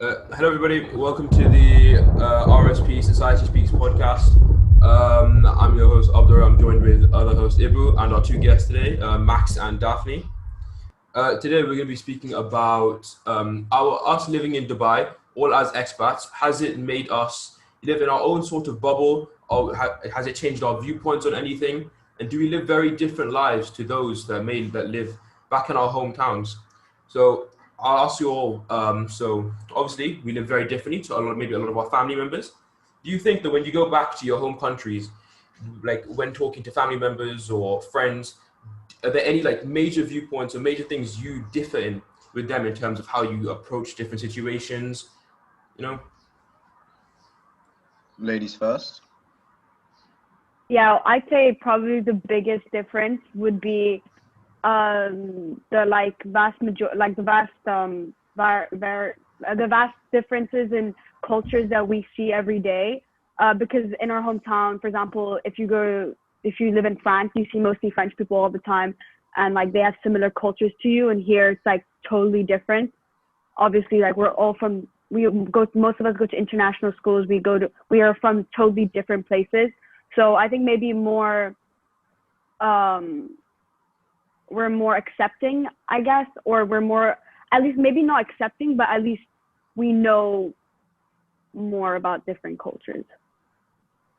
Hello, everybody. Welcome to the RSP Society Speaks podcast. I'm your host, Abdur. I'm joined with other host, Ibu, and our two guests today, Max and Daphne. Today, we're going to be speaking about us living in Dubai, all as expats. Has it made us live in our own sort of bubble, or has it changed our viewpoints on anything? And do we live very different lives to those that live back in our hometowns? So I'll ask you all. So obviously, we live very differently to maybe a lot of our family members. Do you think that when you go back to your home countries, like when talking to family members or friends, are there any like major viewpoints or major things you differ in with them in terms of how you approach different situations? You know? Ladies first. Yeah, I'd say probably the biggest difference would be the vast differences in cultures that we see every day. Because in our hometown, for example, if you live in France, you see mostly French people all the time, and like they have similar cultures to you. And here it's like totally different. Obviously, like most of us go to international schools. We are from totally different places. So I think maybe we're more accepting, I guess, or we're more, at least maybe not accepting, but at least we know more about different cultures.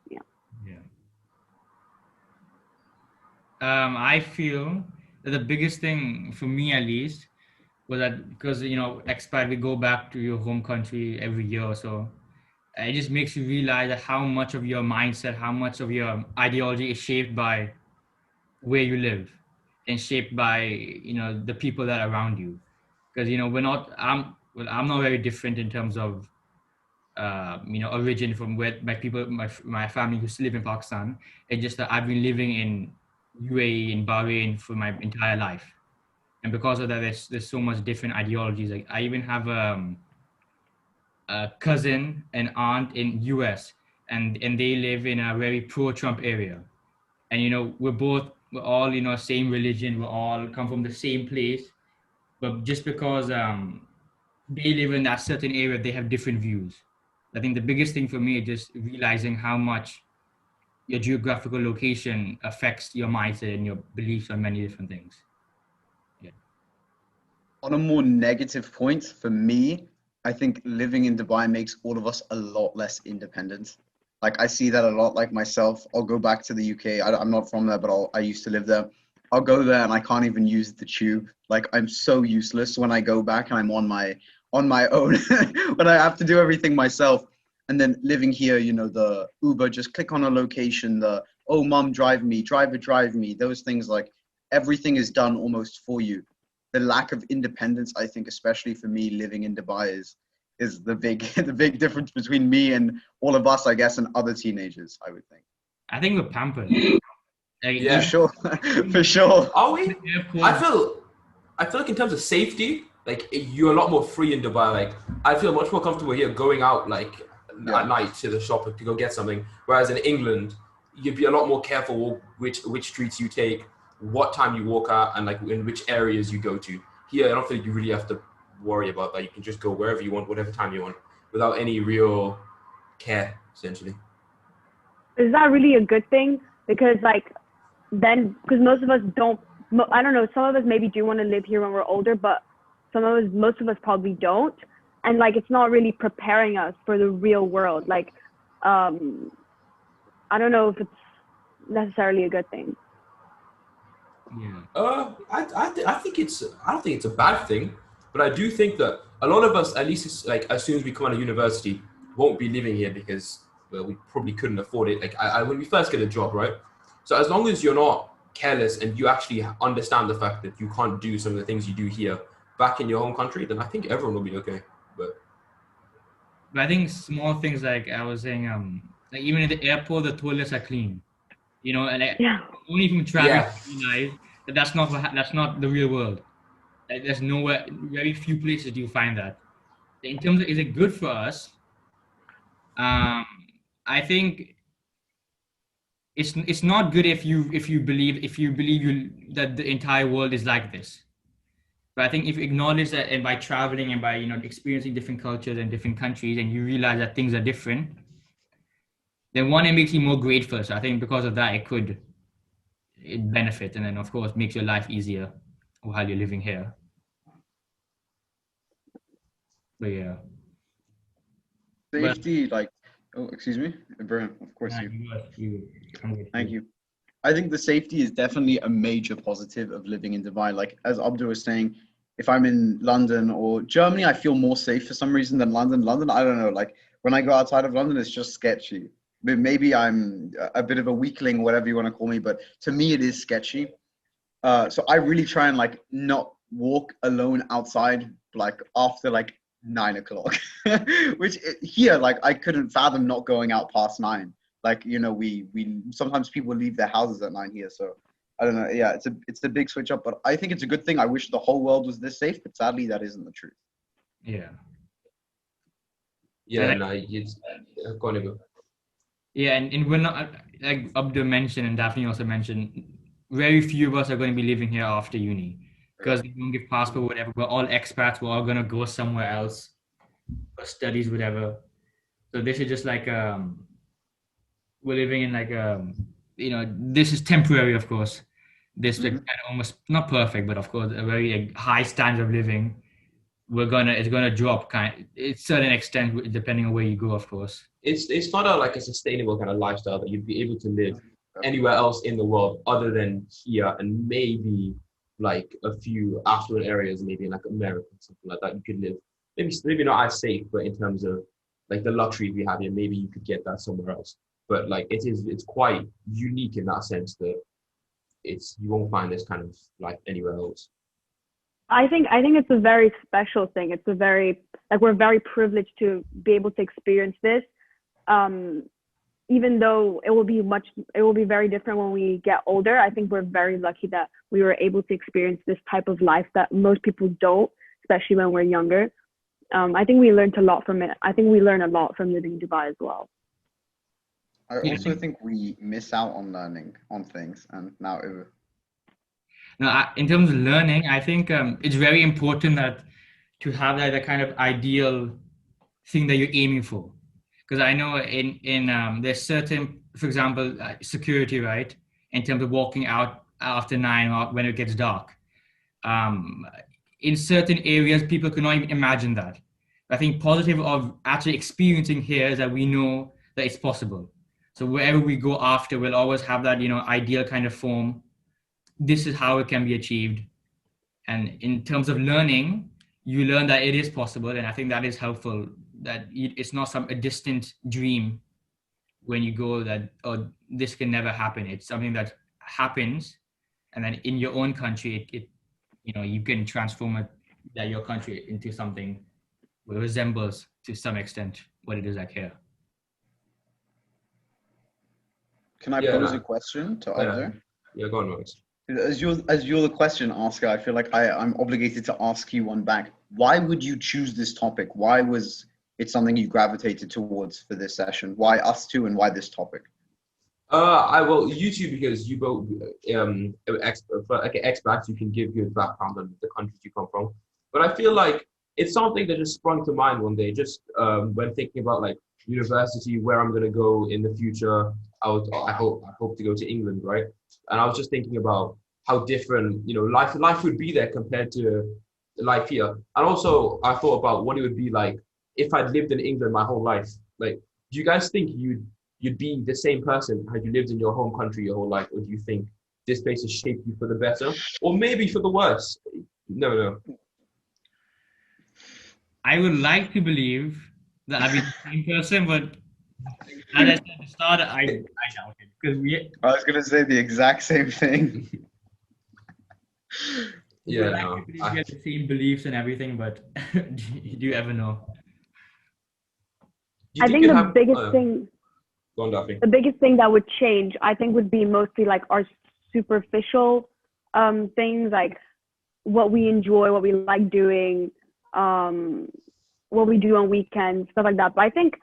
Yeah. I feel that the biggest thing for me, at least, was that because expat, we go back to your home country every year or so. It just makes you realize that how much of your mindset, how much of your ideology is shaped by where you live and shaped by the people that are around you. Because I'm not very different in terms of origin from where my family who live in Pakistan. It's just that I've been living in UAE, in Bahrain for my entire life, and because of that, there's so much different ideologies. Like I even have a cousin and aunt in US, and they live in a very pro-Trump area, and we're all same religion, we all come from the same place, but just because they live in that certain area, they have different views. I think the biggest thing for me is just realizing how much your geographical location affects your mindset and your beliefs on many different things. Yeah. On a more negative point, for me, I think living in Dubai makes all of us a lot less independent. Like I see that a lot, like myself. I'll go back to the UK. I'm not from there, but I used to live there. I'll go there and I can't even use the tube. Like I'm so useless when I go back and I'm on my own when I have to do everything myself. And then living here, the Uber, just click on a location, oh mom, drive me, drive me. Those things, like everything is done almost for you. The lack of independence, I think, especially for me living in Dubai is the big the big difference between me and all of us, I guess, and other teenagers, I would think. I think we're pampered. Yeah. For sure. For sure. Are we? I feel like in terms of safety, like you're a lot more free in Dubai. Like I feel much more comfortable here going out like at night to the shop to go get something. Whereas in England, you'd be a lot more careful which streets you take, what time you walk out, and like in which areas you go to. Here, I don't think you really have to worry about that. You can just go wherever you want, whatever time you want, without any real care, essentially. Is that really a good thing? Because because most of us don't, I don't know, some of us maybe do want to live here when we're older, but most of us probably don't. And like, it's not really preparing us for the real world. Like, I don't know if it's necessarily a good thing. Yeah. I think I don't think it's a bad thing, but I do think that a lot of us, at least it's like as soon as we come out of university, won't be living here because we probably couldn't afford it. Like when we first get a job, right? So as long as you're not careless and you actually understand the fact that you can't do some of the things you do here back in your home country, then I think everyone will be okay. But I think small things like I was saying, like even at the airport, the toilets are clean. And like, only from traveling, you realize that that's not the real world. Like, there's nowhere, very few places do you find that. In terms of, is it good for us? I think it's not good if you believe that the entire world is like this. But I think if you acknowledge that, and by traveling and by experiencing different cultures and different countries, and you realize that things are different, then one, it makes you more grateful. So I think because of that, it benefits, and then of course makes your life easier while you're living here. But yeah. Safety, like, oh, excuse me, Ibrahim, of course Thank you. I think the safety is definitely a major positive of living in Dubai. Like, as Abdur was saying, if I'm in London or Germany, I feel more safe for some reason than London. London, I don't know. Like, when I go outside of London, it's just sketchy. Maybe I'm a bit of a weakling, whatever you want to call me, but to me, it is sketchy. So I really try and like not walk alone outside, like after like 9 o'clock, which here, like I couldn't fathom not going out past 9. Like, you know, we sometimes people leave their houses at 9 here. So I don't know. Yeah, it's a big switch up, but I think it's a good thing. I wish the whole world was this safe, but sadly that isn't the truth. Yeah. Yeah, no, it's go on, Ibu. Yeah, and we're not, like Abdur mentioned and Daphne also mentioned, very few of us are going to be living here after uni because they don't give passport, whatever. We're all expats. We're all going to go somewhere else for studies, whatever. So this is just like, we're living in like, this is temporary, of course. This like, kind of almost not perfect, but of course, a very like, high standard of living. It's gonna drop to a certain extent depending on where you go, of course. It's not like a sustainable kind of lifestyle that you'd be able to live anywhere else in the world other than here, and maybe like a few affluent areas, maybe in like America, something like that. You could live maybe not as safe, but in terms of like the luxuries we have here, maybe you could get that somewhere else. But like it's quite unique in that sense that you won't find this kind of life anywhere else. I think it's a very special thing. It's a very, like, we're very privileged to be able to experience this. Even though it will be very different when we get older. I think we're very lucky that we were able to experience this type of life that most people don't, especially when we're younger. I think we learned a lot from it. I think we learn a lot from living in Dubai as well. I also think we miss out on learning on things, and now it. Now, in terms of learning, I think it's very important that to have that kind of ideal thing that you're aiming for. Because I know there's certain, for example, security, right? In terms of walking out after 9 or when it gets dark. In certain areas, people cannot even imagine that. I think positive of actually experiencing here is that we know that it's possible. So wherever we go after, we'll always have that, ideal kind of form. This is how it can be achieved. And in terms of learning, you learn that it is possible. And I think that is helpful, that it's not a distant dream when you go that, oh, this can never happen. It's something that happens. And then in your own country, you can transform your country into something that resembles to some extent what it is like here. Can I pose a question to Abdur? Yeah, go on, Max. As you're the question asker, I feel like I'm obligated to ask you one back. Why would you choose this topic? Why was it something you gravitated towards for this session? Why us two, and why this topic? You two, because you both expats, you can give good background on the countries you come from. But I feel like it's something that just sprung to mind one day, just when thinking about like university, where I'm gonna go in the future. I hope to go to England, right? And I was just thinking about how different, life would be there compared to life here. And also I thought about what it would be like if I'd lived in England my whole life. Like, do you guys think you'd be the same person had you lived in your home country your whole life? Or do you think this place has shaped you for the better? Or maybe for the worse? No. I would like to believe that I'd be the same person, but as I said at the start, I doubt it. Because I was gonna say the exact same thing. We have the same beliefs and everything, but do you ever know? I think the biggest thing. Go on, Daphne. The biggest thing that would change, I think, would be mostly like our superficial things, like what we enjoy, what we like doing, what we do on weekends, stuff like that. But I think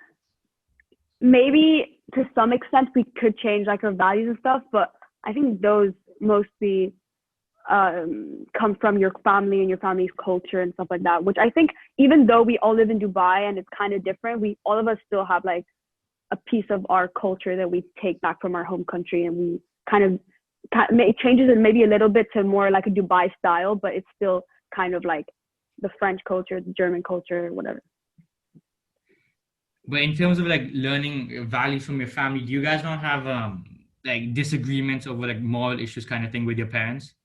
maybe to some extent we could change like our values and stuff, but I think those mostly come from your family and your family's culture and stuff like that, which I think even though we all live in Dubai and it's kind of different, all of us still have like a piece of our culture that we take back from our home country, and we kind of it changes it maybe a little bit to more like a Dubai style, but it's still kind of like the French culture, the German culture, whatever. But in terms of like learning values from your family, do you guys not have like disagreements over like moral issues kind of thing with your parents?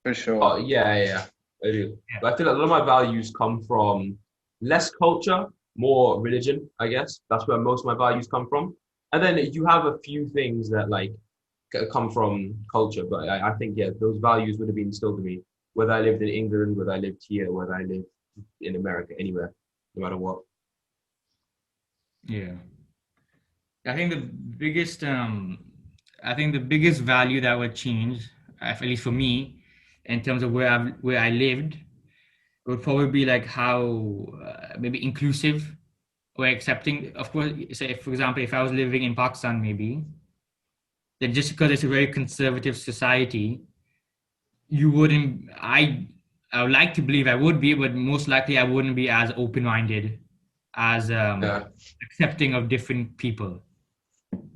For sure. Oh, yeah, I do. Yeah. But I feel like a lot of my values come from less culture, more religion, I guess. That's where most of my values come from. And then you have a few things that like come from culture, but I think, yeah, those values would have been instilled in me, whether I lived in England, whether I lived here, whether I lived in America, anywhere, no matter what. Yeah. I think the biggest value that would change, at least for me, in terms of where I lived, would probably be like how maybe inclusive or accepting. Of course, say for example, if I was living in Pakistan, maybe, then just because it's a very conservative society, you wouldn't. I would like to believe I would be, but most likely I wouldn't be as open-minded, as accepting of different people.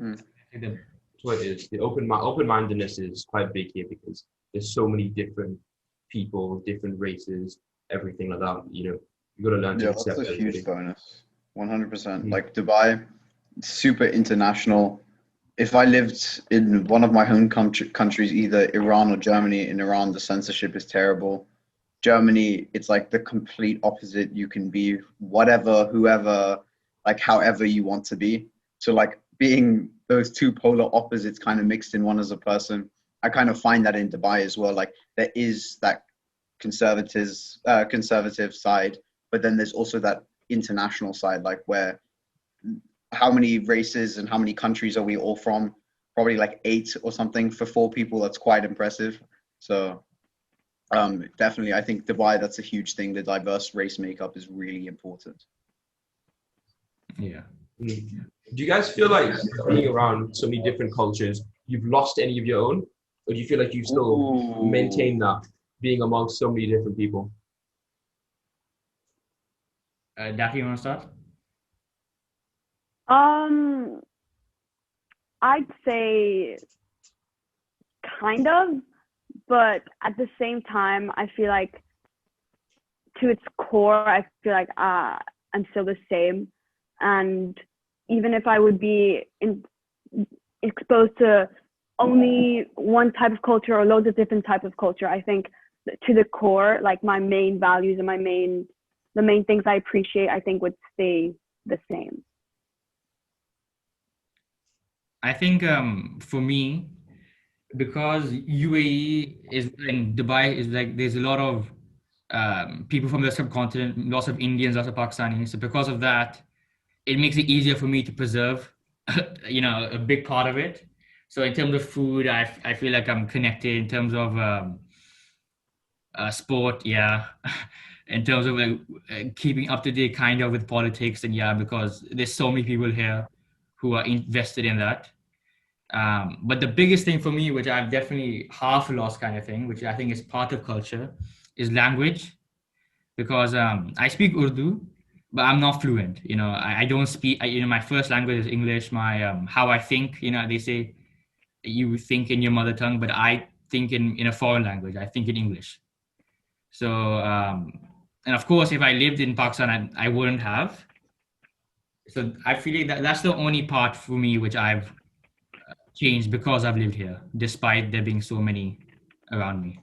Mm. That's what it is. The open-mindedness is quite big here because there's so many different people, different races, everything like that. You know, you got to learn to accept that's a everybody. huge bonus. 100%. Like Dubai, super international. If I lived in one of my home countries, either Iran or Germany, in Iran the censorship is terrible. Germany, it's like the complete opposite. You can be whatever, whoever, like however you want to be. So like being those two polar opposites kind of mixed in one as a person, I kind of find that in Dubai as well. Like there is that conservative side, but then there's also that international side, like where how many races and how many countries are we all from? Probably like 8 or something for 4 people. That's quite impressive. So definitely, I think Dubai, that's a huge thing. The diverse race makeup is really important. Yeah. Do you guys feel like being around so many different cultures, you've lost any of your own? Or do you feel like you still maintain that, being amongst so many different people? Daphne, you want to start? I'd say kind of, but at the same time, I feel like to its core, I feel like I'm still the same. And even if I would be exposed to only one type of culture or loads of different types of culture, I think to the core, like my main values and the main things I appreciate, I think would stay the same. I think for me, because UAE is and Dubai is like there's a lot of people from the subcontinent, lots of Indians, lots of Pakistanis. So because of that, it makes it easier for me to preserve, a big part of it. So in terms of food, I feel like I'm connected. In terms of sport, yeah. In terms of like keeping up to date kind of with politics, and yeah, because there's so many people here who are invested in that. But the biggest thing for me, which I've definitely half lost kind of thing, which I think is part of culture, is language. Because I speak Urdu, but I'm not fluent. I don't speak, my first language is English. My how I think, they say you think in your mother tongue, but I think in a foreign language. I think in English. So, and of course, if I lived in Pakistan, I wouldn't have. So I feel like that's the only part for me which I've changed because I've lived here, despite there being so many around me.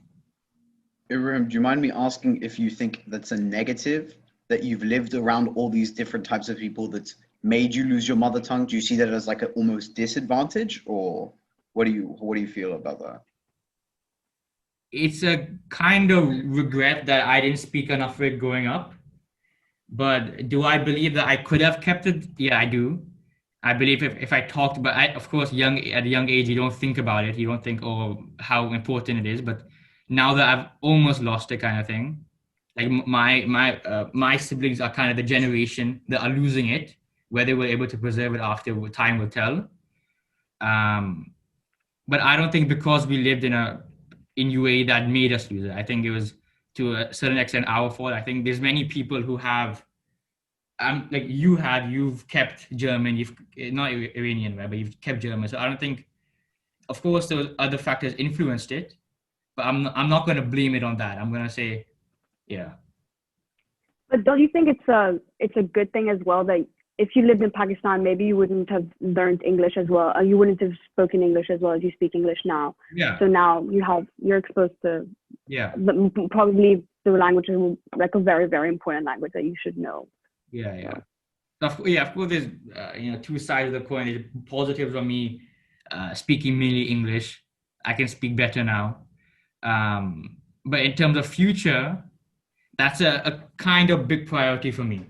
Ibrahim, do you mind me asking if you think that's a negative, that you've lived around all these different types of people that's made you lose your mother tongue? Do you see that as like an almost disadvantage, or what do you feel about that? It's a kind of regret that I didn't speak enough of it growing up. But do I believe that I could have kept it? Yeah, I do. I believe if I talked, but of course, at a young age, you don't think about it. You don't think, oh, how important it is. But now that I've almost lost it, kind of thing, like my siblings are kind of the generation that are losing it, where they were able to preserve it after time will tell. But I don't think because we lived in in UAE that made us lose it. I think it was to a certain extent our fault. I think there's many people who have, like you've kept German, you've not Iranian, right? But you've kept German. So I don't think, of course, those other factors influenced it, but I'm not going to blame it on that. I'm going to say, yeah. But don't you think it's a good thing as well that if you lived in Pakistan, maybe you wouldn't have learned English as well, or you wouldn't have spoken English as well as you speak English now. Yeah. So now you're exposed to probably the language is like a very, very important language that you should know. Yeah. Of course, there's two sides of the coin. There's positives on me speaking mainly English. I can speak better now. But in terms of future, that's a kind of big priority for me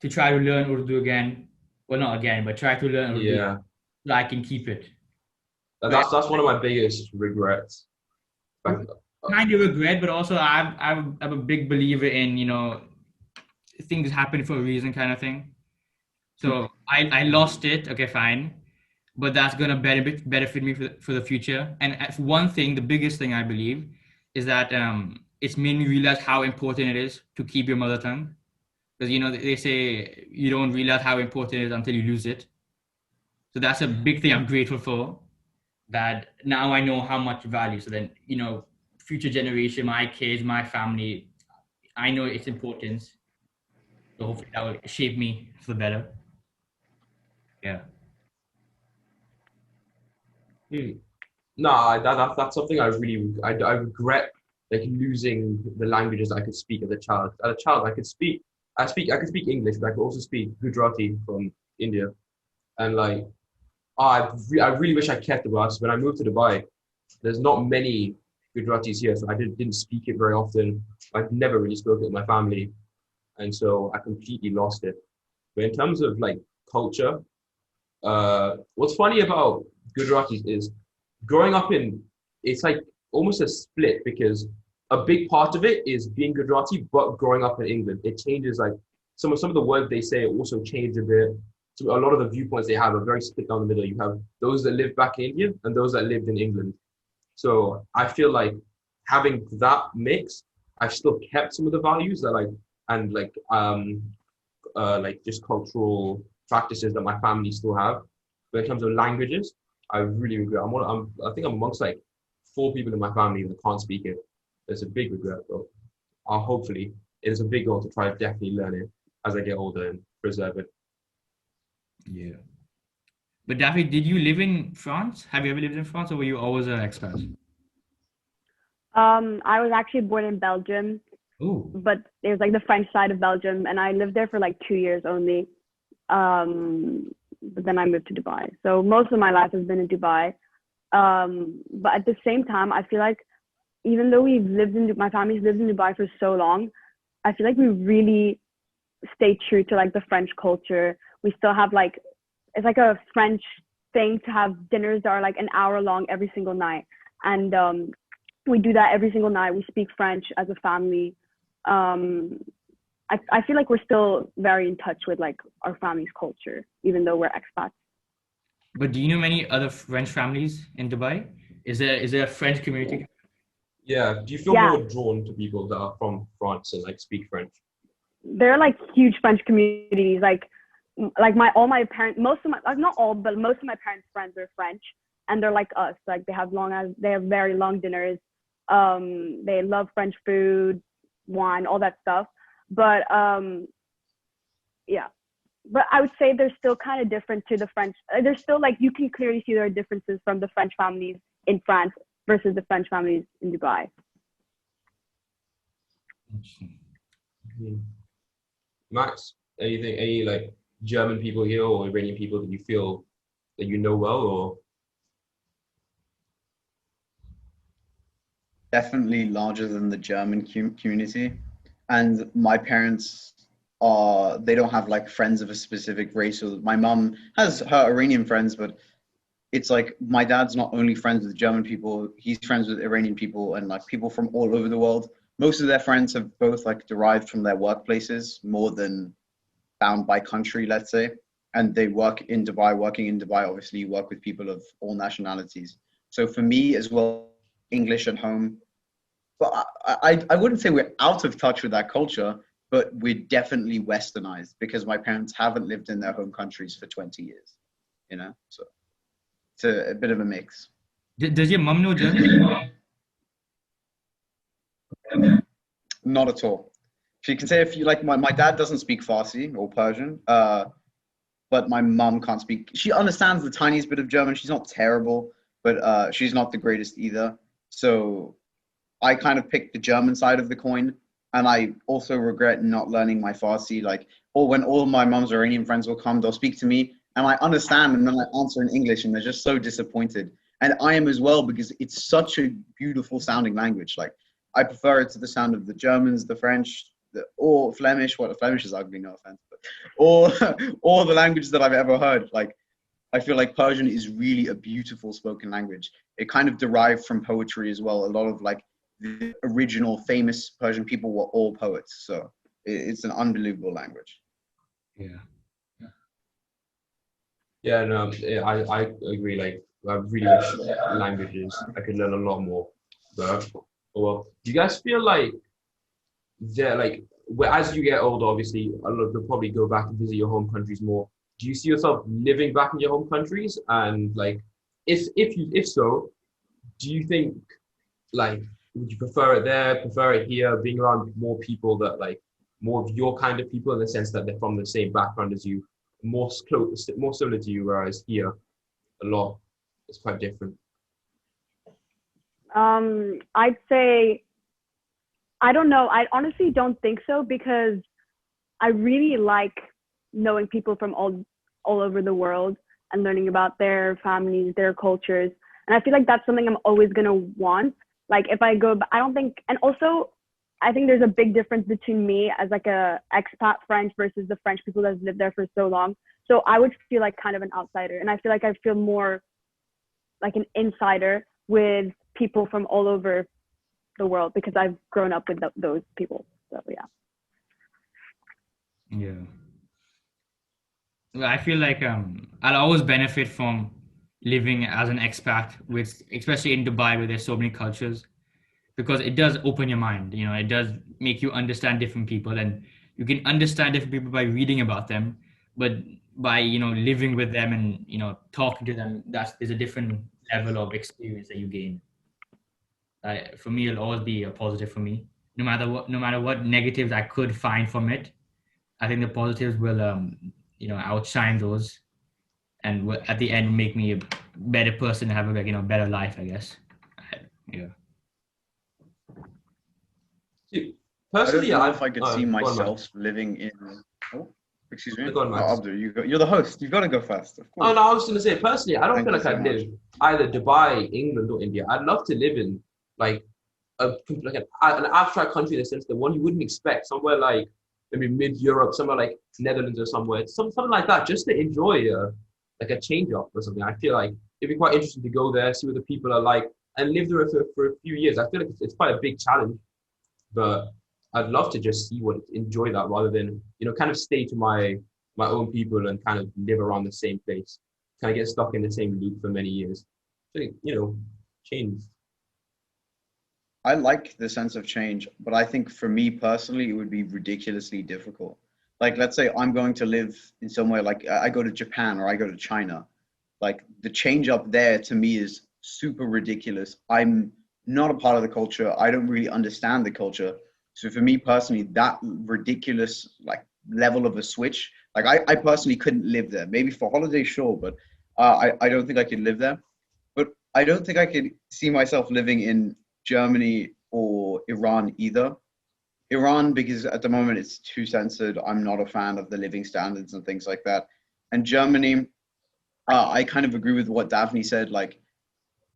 to try to learn Urdu again. Well, not again, but try to learn Urdu so I can keep it. That's one of my biggest regrets. Kind of regret, but also I'm a big believer in, things happen for a reason kind of thing. So I lost it. Okay, fine. But that's going to benefit me for the future. And one thing, the biggest thing I believe is that it's made me realize how important it is to keep your mother tongue. Because, they say you don't realize how important it is until you lose it. So that's a big thing I'm grateful for, that now I know how much value. So then, future generation, my kids, my family, I know its importance. So hopefully that will shape me for the better. Yeah. No, that's something I regret, like losing the languages I could speak as a child. As a child, I could speak English, but I could also speak Gujarati from India, and like, I really wish I kept it. Because when I moved to Dubai, there's not many Gujaratis here, so I didn't speak it very often. I've never really spoken it with my family, and so I completely lost it. But in terms of like culture, what's funny about Gujaratis is growing up it's like almost a split, because a big part of it is being Gujarati, but growing up in England, it changes. Like some of the words they say also change a bit. So a lot of the viewpoints they have are very split down the middle. You have those that live back in India and those that lived in England. So I feel like having that mix, I've still kept some of the values that like just cultural practices that my family still have. But in terms of languages, I really regret. I think I'm amongst like 4 people in my family that can't speak it. It's a big regret, though. Hopefully, it is a big goal to try to definitely learn it as I get older and preserve it. Yeah. But Daphne, did you live in France? Have you ever lived in France, or were you always an expat? I was actually born in Belgium. Ooh. But it was like the French side of Belgium, and I lived there for like 2 years only. But then I moved to Dubai. So most of my life has been in Dubai. But at the same time, I feel like even though my family's lived in Dubai for so long, I feel like we really stay true to like the French culture. We still have like, it's like a French thing to have dinners that are like an hour long every single night. And we do that every single night. We speak French as a family. I feel like we're still very in touch with like our family's culture, even though we're expats. But do you know many other French families in Dubai? Is there a French community? Yeah. Do you feel more drawn to people that are from France and like speak French? There are like huge French communities. Like all my parents, most of my, like not all, but most of my parents' friends are French, and they're like us. Like they have very long dinners. They love French food, wine, all that stuff. But yeah. But I would say they're still kind of different to the French. There's still like, you can clearly see there are differences from the French families in France versus the French families in Dubai. Max, any like German people here or Iranian people that you feel that you know well, or? Definitely larger than the German community. And my parents they don't have like friends of a specific race. So my mom has her Iranian friends, but it's like my dad's not only friends with German people, he's friends with Iranian people and like people from all over the world. Most of their friends have both like derived from their workplaces more than bound by country, let's say. And they work in Dubai. Working in Dubai, obviously you work with people of all nationalities. So for me as well, English at home but I wouldn't say we're out of touch with that culture, but we're definitely westernized because my parents haven't lived in their home countries for 20 years, you know? So it's a bit of a mix. Does your mom know German? Not at all. She can say if you like, my dad doesn't speak Farsi or Persian, but my mom can't speak. She understands the tiniest bit of German. She's not terrible, but she's not the greatest either. So I kind of picked the German side of the coin, and I also regret not learning my Farsi. Like, or when all my mom's Iranian friends will come, they'll speak to me, and I understand, and then I answer in English, and they're just so disappointed. And I am as well because it's such a beautiful sounding language. Like, I prefer it to the sound of the Germans, the French, or Flemish. What, the Flemish is ugly, no offense, but or the languages that I've ever heard. Like, I feel like Persian is really a beautiful spoken language. It kind of derived from poetry as well. A lot of like the original famous Persian people were all poets. So it's an unbelievable language. Yeah. Yeah, no, I agree. Like, I really wish languages I could learn a lot more. But oh well, do you guys feel like they're like, as you get older, obviously, a lot of you'll probably go back and visit your home countries more. Do you see yourself living back in your home countries? And like, if so, do you think like would you prefer it there, prefer it here, being around more people that like more of your kind of people in the sense that they're from the same background as you, more close, more similar to you, whereas here a lot is quite different. I'd say, I don't know. I honestly don't think so because I really like knowing people from all over the world and learning about their families, their cultures. And I feel like that's something I'm always going to want. Like if I go, I don't think, and also I think there's a big difference between me as like a expat French versus the French people that have lived there for so long. So I would feel like kind of an outsider. And I feel like I feel more like an insider with people from all over the world because I've grown up with those people. So yeah. Yeah. Well, I feel like I'll always benefit from living as an expat, with especially in Dubai where there's so many cultures, because it does open your mind. You know, it does make you understand different people, and you can understand different people by reading about them, but by living with them and talking to them, there's a different level of experience that you gain. For me, it'll always be a positive for me, no matter what negatives I could find from it. I think the positives will outshine those, and will, at the end, make me a better person and have a better life, I guess. Yeah. Personally, I don't know if I could see go on, myself living in. Oh, excuse me. Go on, Max. Abdur, you're the host. You've got to go first. Of course. Oh no, I was going to say personally, I don't Thank feel you like so I'd much. live either Dubai, England, or India. I'd love to live in like an abstract country in the sense that one you wouldn't expect, somewhere like maybe mid-Europe, somewhere like Netherlands or somewhere, something like that, just to enjoy like a change up or something. I feel like it'd be quite interesting to go there, see what the people are like, and live there for a few years. I feel like it's quite a big challenge, but I'd love to just enjoy that rather than kind of stay to my own people and kind of live around the same place, kind of get stuck in the same loop for many years. So, change. I like the sense of change, but I think for me personally, it would be ridiculously difficult. Like, let's say I'm going to live in somewhere like I go to Japan or I go to China. Like, the change up there to me is super ridiculous. I'm not a part of the culture. I don't really understand the culture. So for me personally, that ridiculous like level of a switch, like I personally couldn't live there. Maybe for holiday, sure, but I don't think I could live there. But I don't think I could see myself living in Germany or Iran either. Iran, because at the moment it's too censored. I'm not a fan of the living standards and things like that. And Germany, I kind of agree with what Daphne said. Like,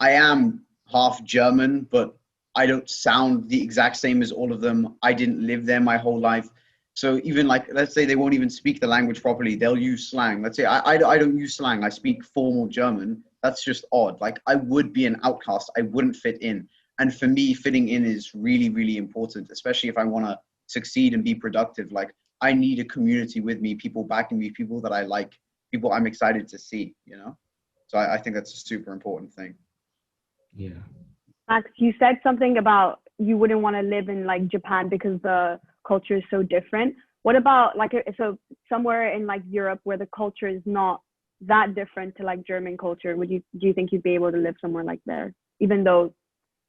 I am half German, but I don't sound the exact same as all of them. I didn't live there my whole life. So even like, let's say they won't even speak the language properly. They'll use slang. Let's say I don't use slang. I speak formal German. That's just odd. Like, I would be an outcast. I wouldn't fit in. And for me, fitting in is really, really important, especially if I want to succeed and be productive. Like, I need a community with me, people backing me, people that I like, people I'm excited to see, So I think that's a super important thing. Yeah. Max, you said something about you wouldn't want to live in like Japan because the culture is so different. What about like so somewhere in like Europe where the culture is not that different to like German culture? Do you think you'd be able to live somewhere like there, even though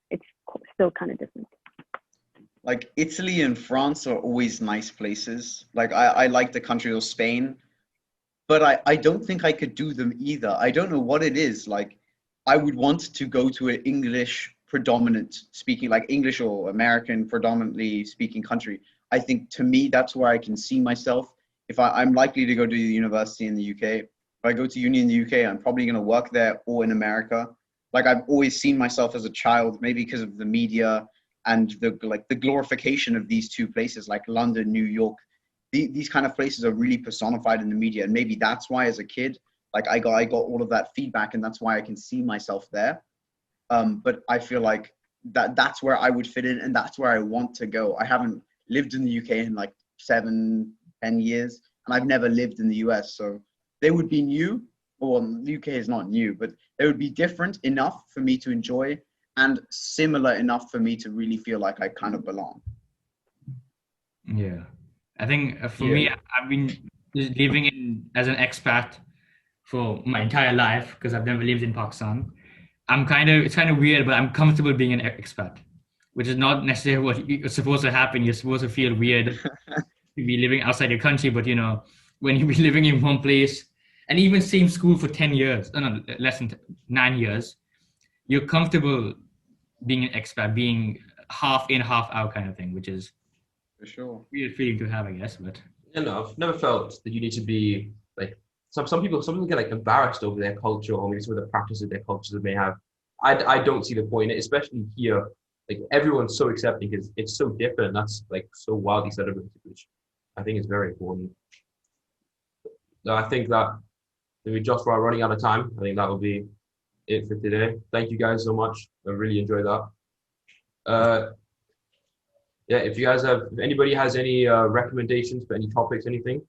it's still kind of different? Like Italy and France are always nice places. Like I like the country of Spain, but I don't think I could do them either. I don't know what it is. Like I would want to go to an English predominant speaking, like English or American predominantly speaking country. I think to me, that's where I can see myself. If I'm likely to go to the university in the UK, if I go to uni in the UK, I'm probably going to work there or in America. Like I've always seen myself as a child, maybe because of the media and the glorification of these two places, like London, New York. These kind of places are really personified in the media, and maybe that's why, as a kid, like I got all of that feedback, and that's why I can see myself there. But I feel like that's where I would fit in, and that's where I want to go. I haven't lived in the UK in like 7-10 years, and I've never lived in the US, so they would be new. Well, the UK is not new, but they would be different enough for me to enjoy and similar enough for me to really feel like I kind of belong. Yeah, I think for me, I've been living as an expat for my entire life because I've never lived in Pakistan. It's kind of weird, but I'm comfortable being an expat, which is not necessarily what is supposed to happen. You're supposed to feel weird to be living outside your country, but when you be living in one place and even same school for 10 years, no, less than 9 years, you're comfortable being an expat, being half in, half out kind of thing, which is for sure weird feeling to have, I guess. But I've never felt that you need to be like some people get like embarrassed over their culture or maybe some of the practices their cultures that may have. I don't see the point in it, especially here. Like everyone's so accepting because it's so different. That's like so wildly celebrated, which I think is very important. So I think that we just are running out of time. I think that will be it for today. Thank you guys so much. I really enjoyed that. If anybody has any recommendations for any topics, anything,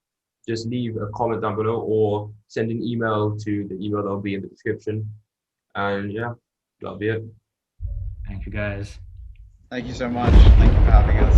just leave a comment down below or send an email to the email that'll be in the description. And yeah, that'll be it. thank you guys. Thank you so much. Thank you for having us.